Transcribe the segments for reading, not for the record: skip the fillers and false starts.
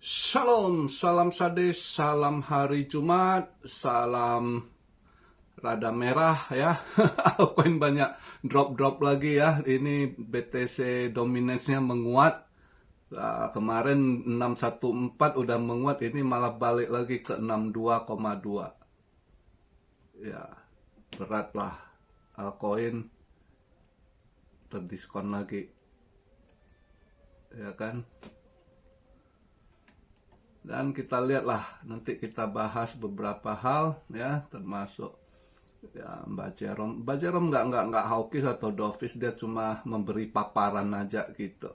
Shalom, salam sade, salam hari Jumat, salam rada merah ya. Altcoin banyak drop-drop lagi ya. Ini BTC dominance-nya menguat. Kemarin 614 udah menguat, ini malah balik lagi ke 62,2. Ya, berat lah. Altcoin terdiskon lagi. Ya kan? Dan kita lihatlah, nanti kita bahas beberapa hal ya, termasuk ya Mbak Jerome nggak hawkish atau dovish, dia cuma memberi paparan aja gitu.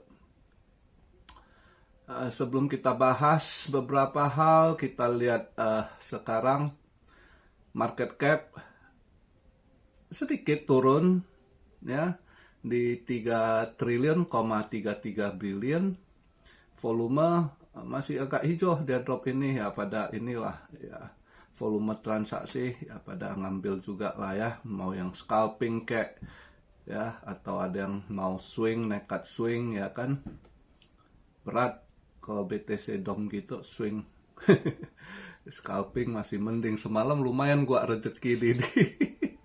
Sebelum kita bahas beberapa hal, kita lihat sekarang market cap sedikit turun ya di 3 triliun,33 billion. Volume masih agak hijau, dia drop ini ya, pada inilah ya, volume transaksi ya pada ngambil juga lah ya, mau yang scalping kayak ya, atau ada yang mau swing, nekat swing ya kan. Berat kalau BTC dom gitu swing. Scalping masih mending, semalam lumayan gua rezeki di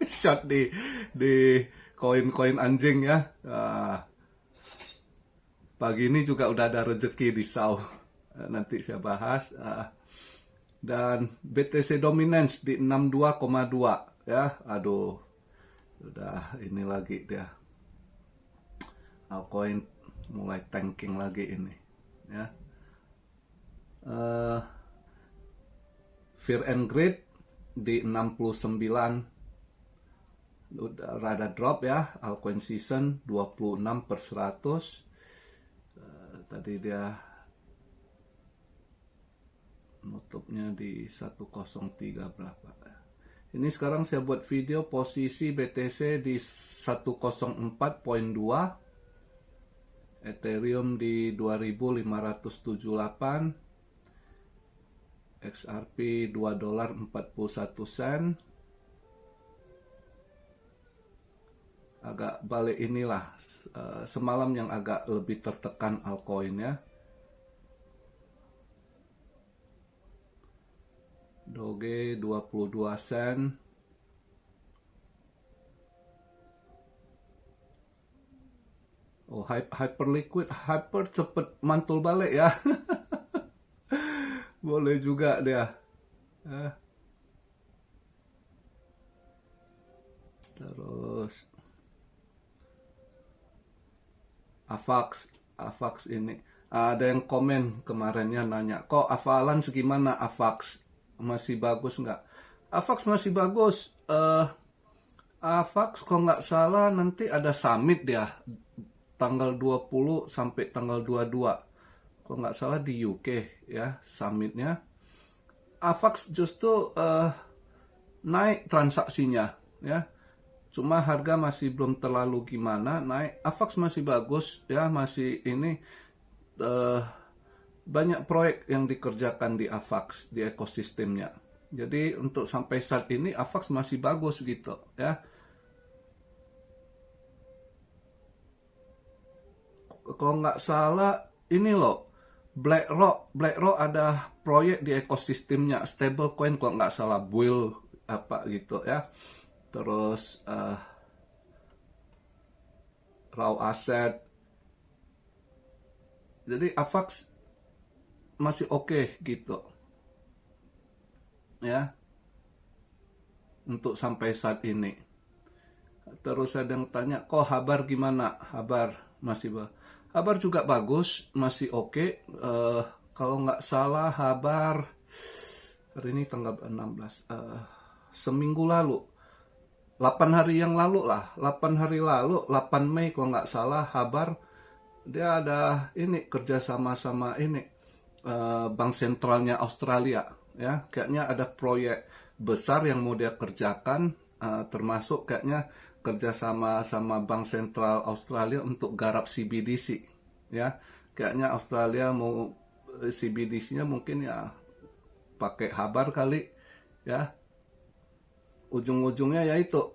shot di koin-koin anjing ya. Pagi ini juga udah ada rezeki di SAW. Nanti saya bahas. Dan BTC dominance di 62,2 ya. Aduh, udah ini lagi dia. Altcoin mulai tanking lagi ini ya. Fear and Greed di 69, udah rada drop ya. Altcoin season 26/100. Tadi dia nutupnya di 103 berapa. Ini sekarang saya buat video posisi BTC di 104.2, Ethereum di 2578, XRP $2.41. Agak balik inilah, semalam yang agak lebih tertekan altcoinnya. Doge 22 sen. Oh, Hyperliquid, Hyper cepet mantul balik ya. Boleh juga dia. Terus Avax ini. Ada yang komen kemarinnya nanya, kok Avalan segimana Avax? Masih bagus nggak? Avax masih bagus. Avax kalau nggak salah nanti ada summit dia. Tanggal 20 sampai tanggal 22. Kalau nggak salah di UK ya summitnya. Avax justru naik transaksinya ya. Cuma harga masih belum terlalu gimana naik. Avax masih bagus ya, masih ini banyak proyek yang dikerjakan di Avax, di ekosistemnya. Jadi untuk sampai saat ini Avax masih bagus gitu ya. Kalau nggak salah ini loh, BlackRock ada proyek di ekosistemnya, stablecoin kalau nggak salah, Bull apa gitu ya. Terus raw asset. Jadi Avax masih oke gitu ya untuk sampai saat ini. Terus ada yang tanya, kok Habar gimana? Habar juga bagus, masih oke. Kalau nggak salah Habar hari ini tanggal 16, seminggu lalu, 8 hari yang lalu lah, 8 hari lalu, 8 Mei kalau nggak salah, Habar dia ada ini kerjasama sama ini bank sentralnya Australia ya. Kayaknya ada proyek besar yang mau dia kerjakan, termasuk kayaknya kerjasama sama bank sentral Australia untuk garap CBDC ya. Kayaknya Australia mau CBDC-nya mungkin ya pakai Habar kali ya. Ujung-ujungnya ya itu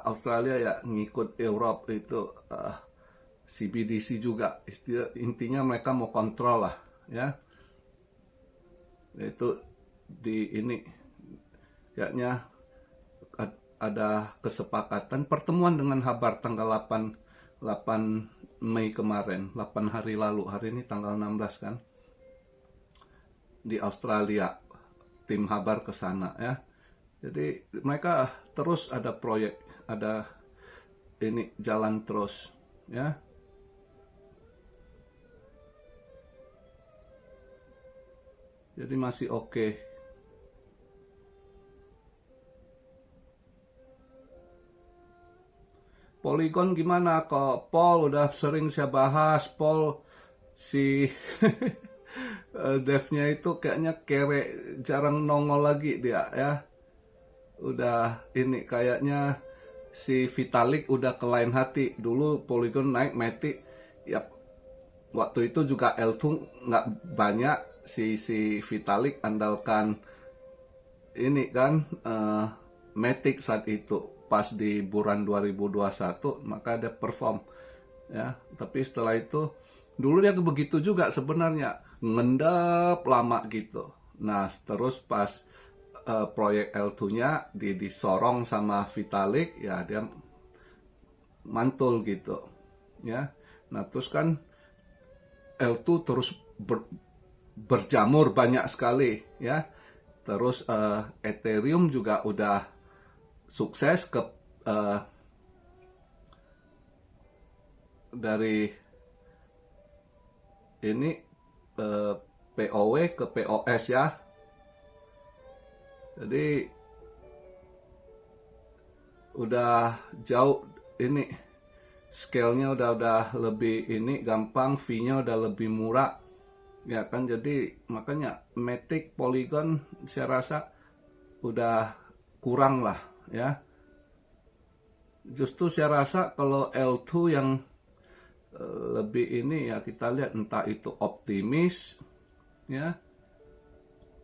Australia ya ngikut Europe itu CBDC juga. Intinya mereka mau kontrol lah ya. Itu di ini kayaknya ada kesepakatan pertemuan dengan Habar tanggal 8 Mei kemarin, 8 hari lalu. Hari ini tanggal 16 kan, di Australia. Tim Habar ke sana ya. Jadi mereka terus ada proyek, ada ini jalan terus ya. Jadi masih oke. Polygon gimana kok? Paul udah sering saya bahas. Paul si devnya itu kayaknya kere, jarang nongol lagi dia ya. Udah ini kayaknya si Vitalik udah ke lain hati. Dulu Polygon naik Matic ya, waktu itu juga L2 nggak banyak. Si Vitalik andalkan ini kan Matic saat itu pas di bulan 2021, maka dia perform ya. Tapi setelah itu dulu dia begitu juga sebenarnya, ngendap lama gitu. Nah terus pas proyek L2-nya disorong sama Vitalik ya, dia mantul gitu ya. Nah terus kan L2 terus berjamur banyak sekali ya. Terus Ethereum juga udah sukses ke dari ini POW ke POS ya. Jadi udah jauh ini, scale-nya udah lebih ini gampang, fee-nya udah lebih murah ya kan. Jadi makanya Matic, Polygon saya rasa udah kurang lah ya. Justru saya rasa kalau L2 yang lebih ini ya, kita lihat entah itu Optimis ya,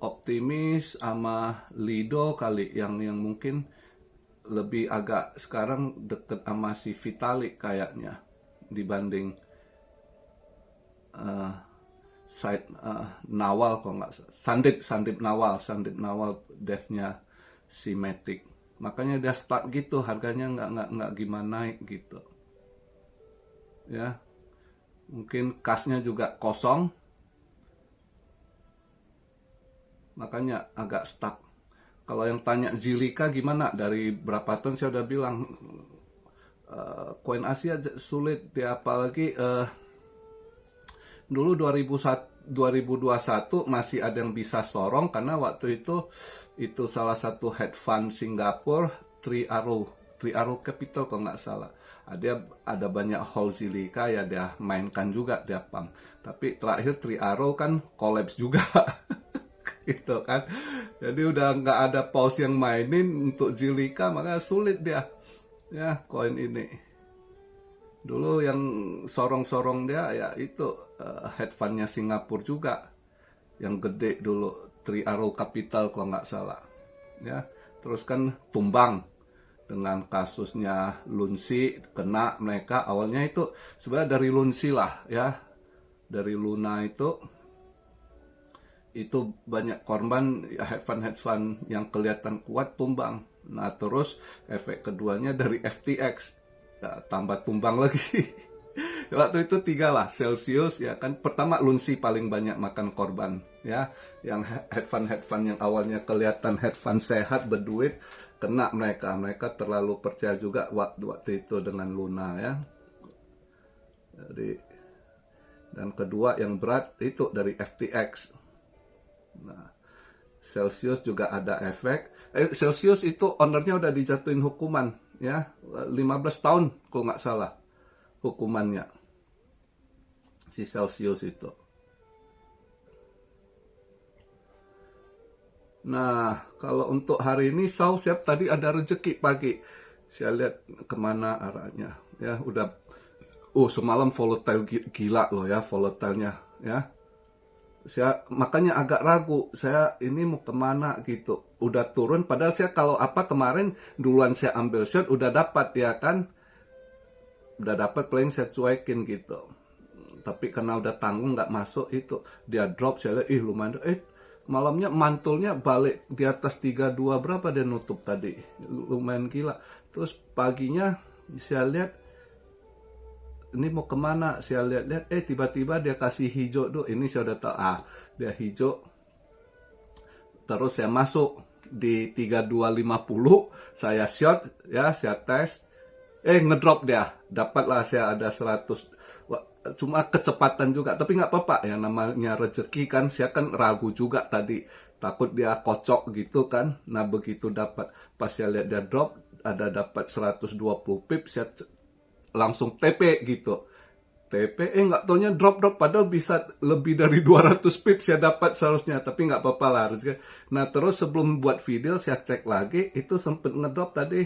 Optimis sama Lido kali yang mungkin lebih agak sekarang deket sama si Vitalik kayaknya dibanding Nawal kok nggak, Sandip Nawal devnya si Matic. Makanya dia start gitu, harganya nggak gimana naik gitu ya. Mungkin kasnya juga kosong, makanya agak stuck. Kalau yang tanya Zilliqa gimana, dari berapa tahun saya udah bilang koin Asia sulit dia, apalagi dulu 2021 masih ada yang bisa sorong karena waktu itu salah satu hedge fund Singapura, Three Arrow Capital kalau nggak salah. Ada banyak hold Zilliqa ya, dia mainkan juga, dia pump. Tapi terakhir Three Arrow kan collapse juga. Gitu kan. Jadi udah nggak ada pause yang mainin untuk Zilliqa, maka sulit dia ya koin ini. Dulu yang sorong-sorong dia ya itu hedge fundnya Singapura juga, yang gede dulu, Three Arrow Capital kalau nggak salah ya. Terus kan tumbang dengan kasusnya Lunsi, kena mereka awalnya itu sebenarnya dari Lunsi lah ya, dari Luna itu banyak korban ya, hedge fund yang kelihatan kuat tumbang. Nah terus efek keduanya dari FTX ya, tambah tumbang lagi. Waktu itu 3 lah, Celsius ya kan. Pertama Lunsi paling banyak makan korban ya, yang hedge fund yang awalnya kelihatan hedge fund sehat berduit, kena mereka terlalu percaya juga waktu itu dengan Luna ya. Jadi, dan kedua yang berat itu dari FTX. Nah, Celsius juga ada efek. Celsius itu ownernya udah dijatuhin hukuman ya, 15 tahun kalau nggak salah hukumannya si Celsius itu. Nah, kalau untuk hari ini siap tadi ada rezeki pagi. Saya lihat kemana arahnya ya, udah semalam volatile gila loh ya, volatilenya ya. Saya makanya agak ragu, saya ini mau kemana gitu. Udah turun, padahal saya kalau kemarin duluan saya ambil short udah dapat ya kan. Udah dapat, paling saya cuekin gitu. Tapi karena udah tanggung nggak masuk itu, dia drop, saya lihat lumayan, malamnya mantulnya balik di atas 32 berapa dia nutup tadi, lumayan gila. Terus paginya saya lihat ini mau kemana, saya lihat tiba-tiba dia kasih hijau tuh, ini saya udah tahu dia hijau. Terus saya masuk di 3250, saya short ya, saya tes, ngedrop dia, dapatlah saya ada 100. Wah, cuma kecepatan juga, tapi nggak apa-apa, yang namanya rezeki kan. Saya kan ragu juga tadi, takut dia kocok gitu kan. Nah begitu dapat, pas saya lihat dia drop, ada dapat 120 pip, saya langsung TP gitu. TP, nggak taunya drop, padahal bisa lebih dari 200 pip saya dapat seharusnya, tapi nggak apa-apa lah. Nah terus sebelum buat video saya cek lagi, itu sempet ngedrop tadi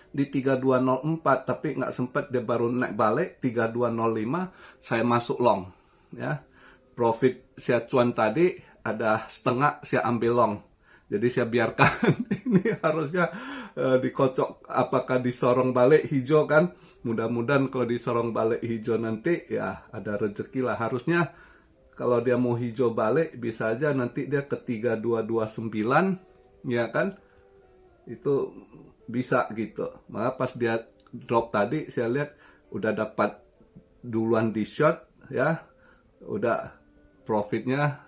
di 3204, tapi nggak sempet, dia baru naik balik 3205, saya masuk long ya. Profit saya cuan tadi ada setengah, saya ambil long. Jadi saya biarkan ini harusnya dikocok, apakah disorong balik hijau kan. Mudah-mudahan kalau disorong balik hijau nanti ya ada rezeki lah. Harusnya kalau dia mau hijau balik bisa aja nanti dia ke 3229 ya kan. Itu bisa gitu. Maka pas dia drop tadi saya lihat udah dapat duluan di short ya. Udah profitnya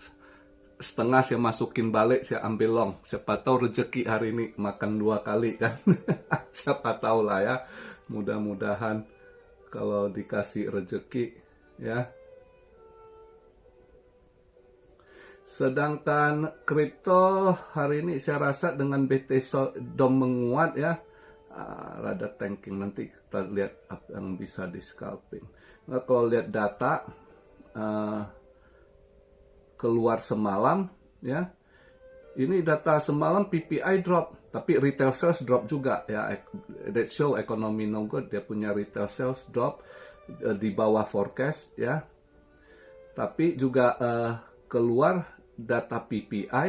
setengah, saya masukin balik, saya ambil long. Siapa tahu rezeki hari ini makan 2 kali kan. Siapa tahu lah ya. Mudah-mudahan kalau dikasih rezeki ya. Sedangkan kripto hari ini saya rasa dengan BTC DOM menguat ya, rada tanking. Nanti kita lihat apa yang bisa di scalping. Nah, kalau lihat data keluar semalam ya, ini data semalam PPI drop, tapi retail sales drop juga ya. That show ekonomi no good, dia punya retail sales drop di bawah forecast ya. Tapi juga keluar data PPI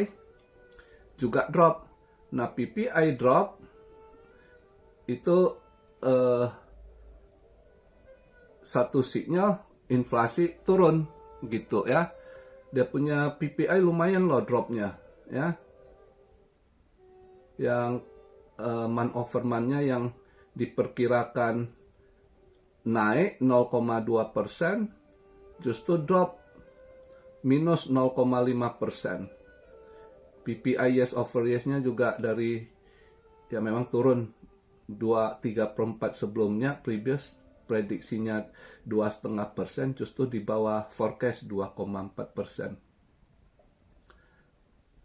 juga drop. Nah PPI drop itu satu sinyal inflasi turun gitu ya. Dia punya PPI lumayan loh dropnya ya. Yang month over month-nya yang diperkirakan naik 0,2%, justru drop minus 0,5%. PPI yes over yes-nya juga dari ya memang turun 2,3/4 sebelumnya, previous prediksinya 2,5%, justru di bawah forecast 2,4%.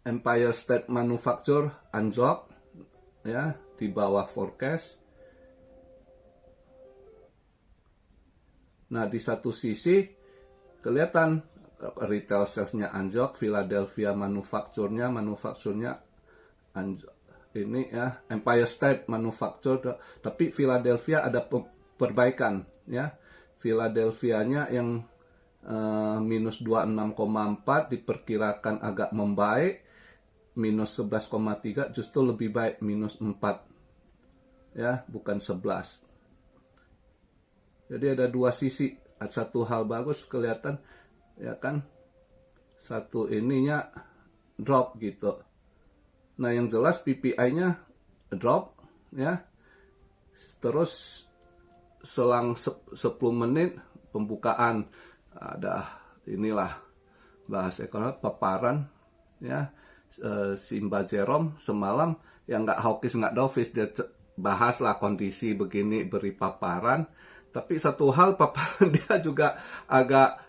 Empire State Manufacture anjlok ya, di bawah forecast. Nah di satu sisi kelihatan retail sales-nya anjlok, Philadelphia manufakturnya anjlok. Ini ya Empire State Manufacture, tapi Philadelphia ada perbaikan ya. Philadelphia-nya yang minus 26,4 diperkirakan agak membaik, minus 11,3 justru lebih baik, minus 4 ya, bukan 11. Jadi ada dua sisi, satu hal bagus kelihatan ya kan, satu ininya drop gitu. Nah yang jelas PPI-nya drop ya. Terus selang 10 menit pembukaan ada inilah bahas ekonomi paparan ya, si Mbak Jerome semalam yang nggak hawkish nggak dovish, dia bahaslah kondisi begini, beri paparan. Tapi satu hal paparan dia juga agak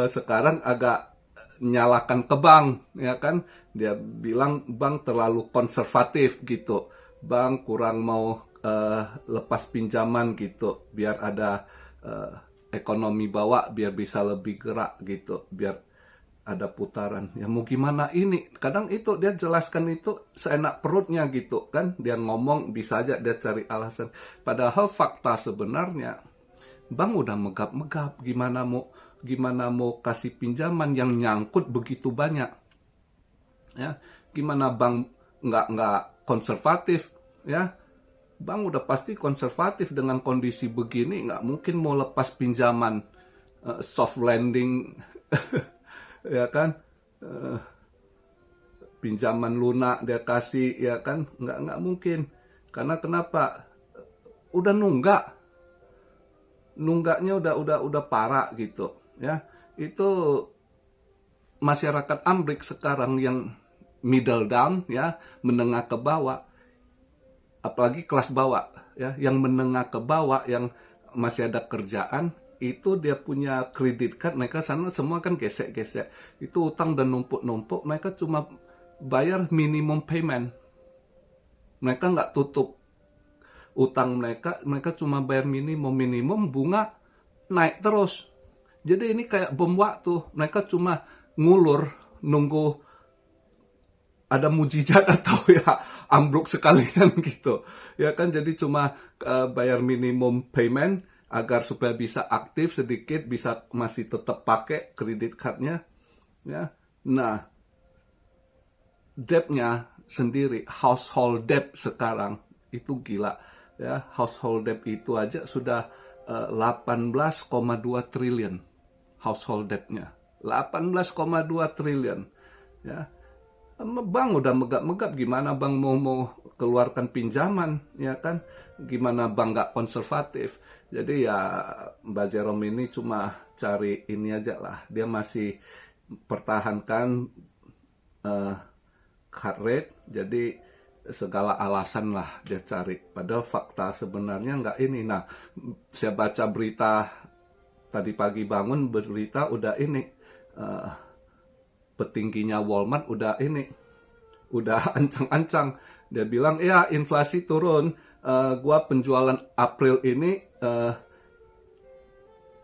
sekarang agak nyalakan ke bank ya kan. Dia bilang bank terlalu konservatif gitu, bank kurang mau lepas pinjaman gitu, biar ada ekonomi bawa, biar bisa lebih gerak gitu, biar ada putaran. Ya mau gimana ini, kadang itu dia jelaskan itu seenak perutnya gitu kan, dia ngomong bisa aja dia cari alasan, padahal fakta sebenarnya bank udah megap-megap, gimana mau kasih pinjaman yang nyangkut begitu banyak ya. Gimana bank nggak konservatif ya. Bank udah pasti konservatif dengan kondisi begini, nggak mungkin mau lepas pinjaman soft landing ya kan. pinjaman lunak dia kasih, ya kan? Nggak mungkin. Karena kenapa? Udah nunggaknya udah parah gitu, ya. Itu masyarakat Amrik sekarang yang middle down, ya, menengah ke bawah, apalagi kelas bawah, ya, yang menengah ke bawah, yang masih ada kerjaan, itu dia punya kredit card, mereka sana semua kan gesek-gesek, itu utang dan numpuk-numpuk, mereka cuma bayar minimum payment, mereka nggak tutup utang mereka cuma bayar minimum, bunga naik terus. Jadi ini kayak bom waktu, mereka cuma ngulur, nunggu ada mujizat atau ya ambruk sekalian gitu. Ya kan, jadi cuma bayar minimum payment agar supaya bisa aktif sedikit, bisa masih tetap pakai kredit cardnya. Ya. Nah, debt-nya sendiri, household debt sekarang itu gila. Ya, household debt itu aja sudah 18,2 triliun household debt-nya. 18,2 triliun. Ya. Bank udah megap-megap, gimana bank mau keluarkan pinjaman, ya kan? Gimana bank nggak konservatif? Jadi ya Mbak Jerome ini cuma cari ini aja lah. Dia masih pertahankan heart rate, jadi segala alasan lah dia cari. Padahal fakta sebenarnya nggak ini. Nah, saya baca berita tadi pagi bangun, berita udah ini. Petingginya Walmart udah ancang-ancang. Dia bilang, ya inflasi turun, gua penjualan April ini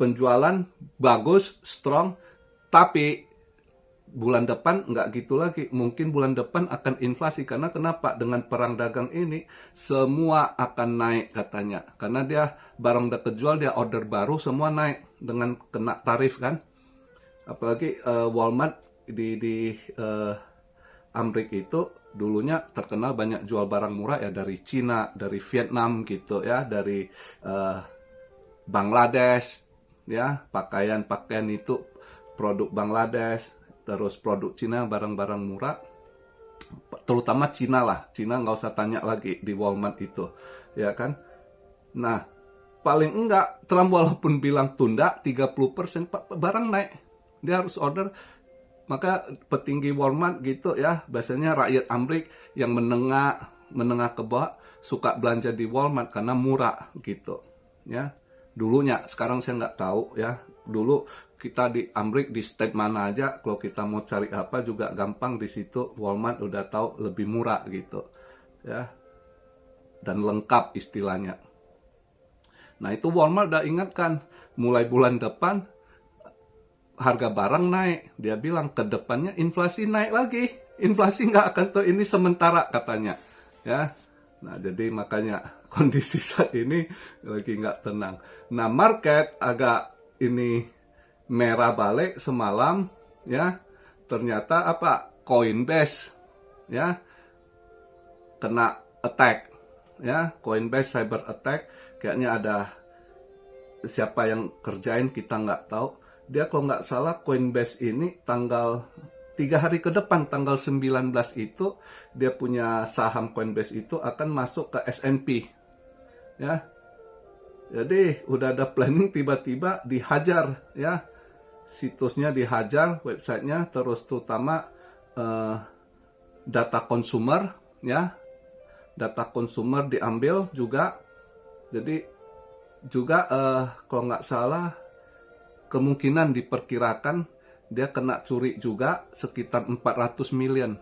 penjualan bagus, strong, tapi bulan depan nggak gitu lagi. Mungkin bulan depan akan inflasi. Karena kenapa? Dengan perang dagang ini, semua akan naik katanya. Karena dia barang udah kejual, dia order baru, semua naik dengan kena tarif kan. Apalagi Walmart di Amrik itu dulunya terkenal banyak jual barang murah ya, dari Cina, dari Vietnam gitu ya, dari Bangladesh ya, pakaian itu produk Bangladesh, terus produk Cina barang-barang murah, terutama Cina lah. Cina nggak usah tanya lagi di Walmart itu, ya kan. Nah, paling enggak Trump walaupun bilang tunda 30%, barang naik, dia harus order. Maka petinggi Walmart gitu ya, biasanya rakyat Amrik yang menengah ke bawah suka belanja di Walmart karena murah gitu ya. Dulunya, sekarang saya nggak tahu ya. Dulu kita di Amrik, di state mana aja, kalau kita mau cari apa juga gampang, di situ Walmart udah tahu lebih murah gitu ya, dan lengkap istilahnya. Nah, itu Walmart udah ingatkan, mulai bulan depan harga barang naik. Dia bilang ke depannya inflasi naik lagi. Inflasi nggak akan tuh, ini sementara katanya. Ya. Nah, jadi makanya kondisi saat ini lagi nggak tenang. Nah, market agak ini merah balik semalam, ya. Ternyata apa? Coinbase, ya, kena attack, ya. Coinbase cyber attack. Kayaknya ada siapa yang kerjain, kita nggak tahu. Dia kalau nggak salah Coinbase ini tanggal 3 hari ke depan, tanggal 19 itu dia punya saham Coinbase itu akan masuk ke S&P. Ya. Jadi udah ada planning, tiba-tiba dihajar ya. Situsnya dihajar, websitenya, terus terutama data konsumer ya. Data konsumer diambil juga. Jadi juga kalau nggak salah kemungkinan diperkirakan dia kena curi juga sekitar 400 million.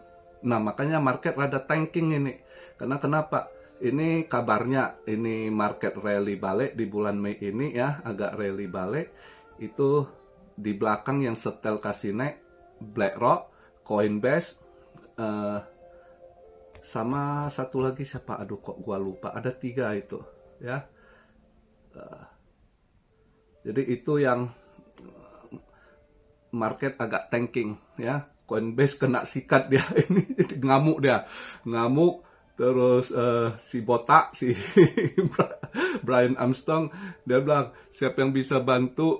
Nah, makanya market rada tanking ini. Karena kenapa? Ini kabarnya ini market rally balik di bulan Mei ini ya, agak rally balik. Itu di belakang yang setel kasih naik BlackRock, Coinbase, sama satu lagi siapa? Aduh, kok gua lupa. Ada 3 itu ya. Jadi itu yang market agak tanking ya. Coinbase kena sikat dia ini, jadi ngamuk terus si botak, si Brian Armstrong, dia bilang siapa yang bisa bantu,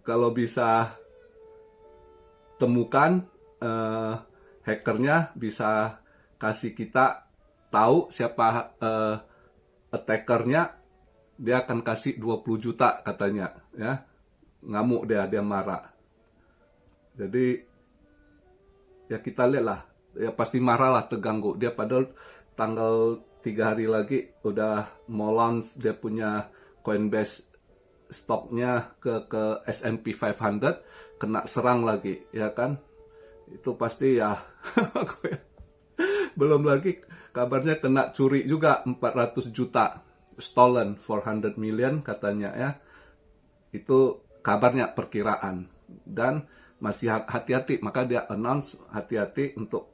kalau bisa temukan hackernya bisa kasih kita tahu siapa attackernya, dia akan kasih 20 juta katanya, ya. Ngamuk dia marah. Jadi ya kita lihat lah, ya pasti marah lah, terganggu. Dia padahal tanggal 3 hari lagi udah mau launch dia punya Coinbase stoknya ke S&P 500, kena serang lagi, ya kan? Itu pasti ya. Belum lagi kabarnya kena curi juga 400 juta, stolen 400 million katanya, ya. Itu kabarnya, perkiraan. Dan masih hati-hati, maka dia announce hati-hati untuk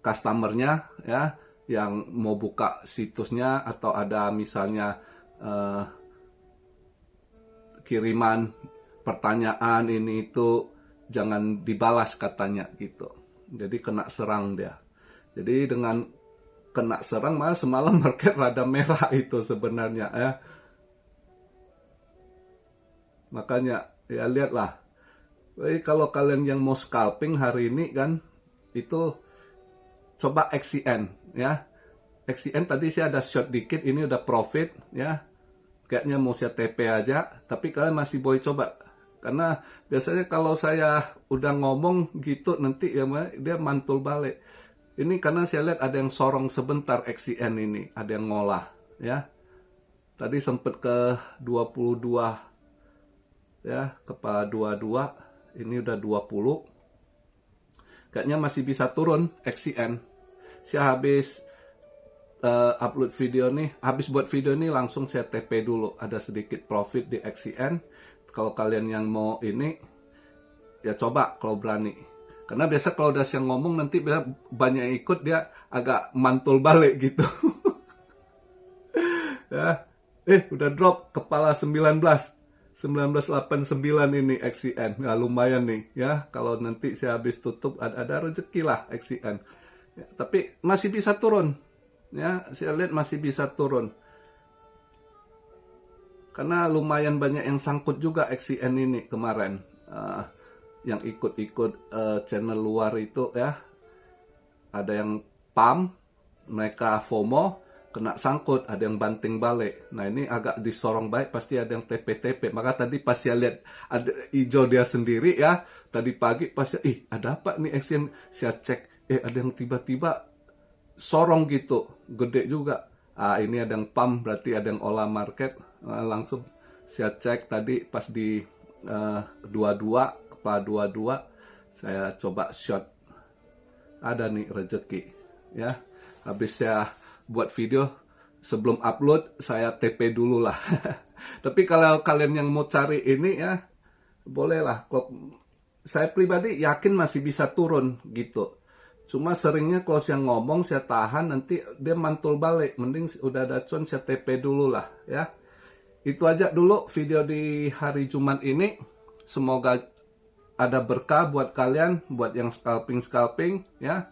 customernya, ya, yang mau buka situsnya atau ada misalnya kiriman pertanyaan ini itu jangan dibalas katanya gitu. Jadi kena serang dia. Jadi dengan kena serang, malah semalam market rada merah itu sebenarnya, ya. Makanya ya lihatlah. Jadi kalau kalian yang mau scalping hari ini kan, itu coba XCN, ya. XCN tadi saya ada short dikit, ini udah profit, ya. Kayaknya mau saya TP aja, tapi kalian masih boleh coba. Karena biasanya kalau saya udah ngomong gitu nanti ya dia mantul balik. Ini karena saya lihat ada yang sorong sebentar XCN ini, ada yang ngolah, ya. Tadi sempat ke 22, ya, kepala 22, ini udah 20. Kayaknya masih bisa turun XCN. Saya habis upload video nih, habis buat video ini langsung saya TP dulu, ada sedikit profit di XCN. Kalau kalian yang mau ini, ya coba kalau berani. Karena biasa kalau udah saya ngomong nanti banyak yang ikut, dia agak mantul balik gitu. Ya, udah drop kepala 1989 ini XCN. Nah, lumayan nih, ya. Kalau nanti saya habis tutup ada rezeki lah XCN. Ya, tapi masih bisa turun. Ya, saya lihat masih bisa turun. Karena lumayan banyak yang sangkut juga XCN ini kemarin. Yang ikut-ikut channel luar itu, ya. Ada yang pump, mereka FOMO, kena sangkut, ada yang banting balik. Nah ini agak disorong baik, pasti ada yang TP-TP. Maka tadi pas saya lihat ada hijau dia sendiri, ya. Tadi pagi pas saya, ada apa nih XCN? Saya cek, ada yang tiba-tiba sorong gitu, gede juga. Ini ada yang pump, berarti ada yang olah market. Langsung saya cek tadi pas di 22, kepala 22, saya coba short. Ada nih rezeki, ya. Habis saya buat video, sebelum upload saya TP dulu lah. Tapi kalau kalian yang mau cari ini, ya bolehlah. Saya pribadi yakin masih bisa turun gitu. Cuma seringnya kalau saya ngomong, saya tahan, nanti dia mantul balik. Mending udah ada cuan, saya TP dulu lah, ya. Itu aja dulu video di hari Jumat ini. Semoga ada berkah buat kalian, buat yang scalping, ya.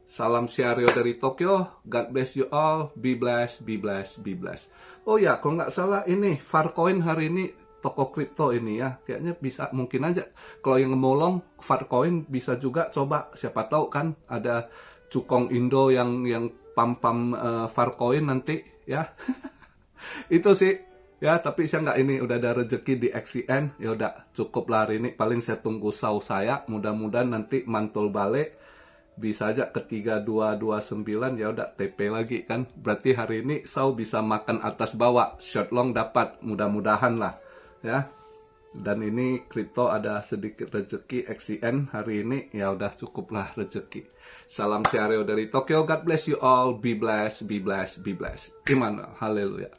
Salam Syario dari Tokyo. God bless you all. Be blessed, be blessed, be blessed. Oh ya, kalau nggak salah ini Farcoin hari ini, toko kripto ini, ya. Kayaknya bisa, mungkin aja. Kalau yang ngemolong Farcoin bisa juga coba. Siapa tahu kan ada cukong Indo yang pam-pam Farcoin nanti, ya. Itu sih. Ya, tapi saya nggak ini, udah ada rezeki di XCN, ya udah cukup lah hari ini. Paling saya tunggu sau saya, mudah-mudahan nanti mantul balik. Bisa aja ke 3229, ya udah TP lagi kan. Berarti hari ini sau bisa makan atas bawah, short long dapat, mudah-mudahan lah, ya. Dan ini kripto ada sedikit rezeki XCN hari ini, ya udah cukuplah rezeki. Salam Syario dari Tokyo. God bless you all. Be blessed, be blessed, be blessed. Gimana? Haleluya.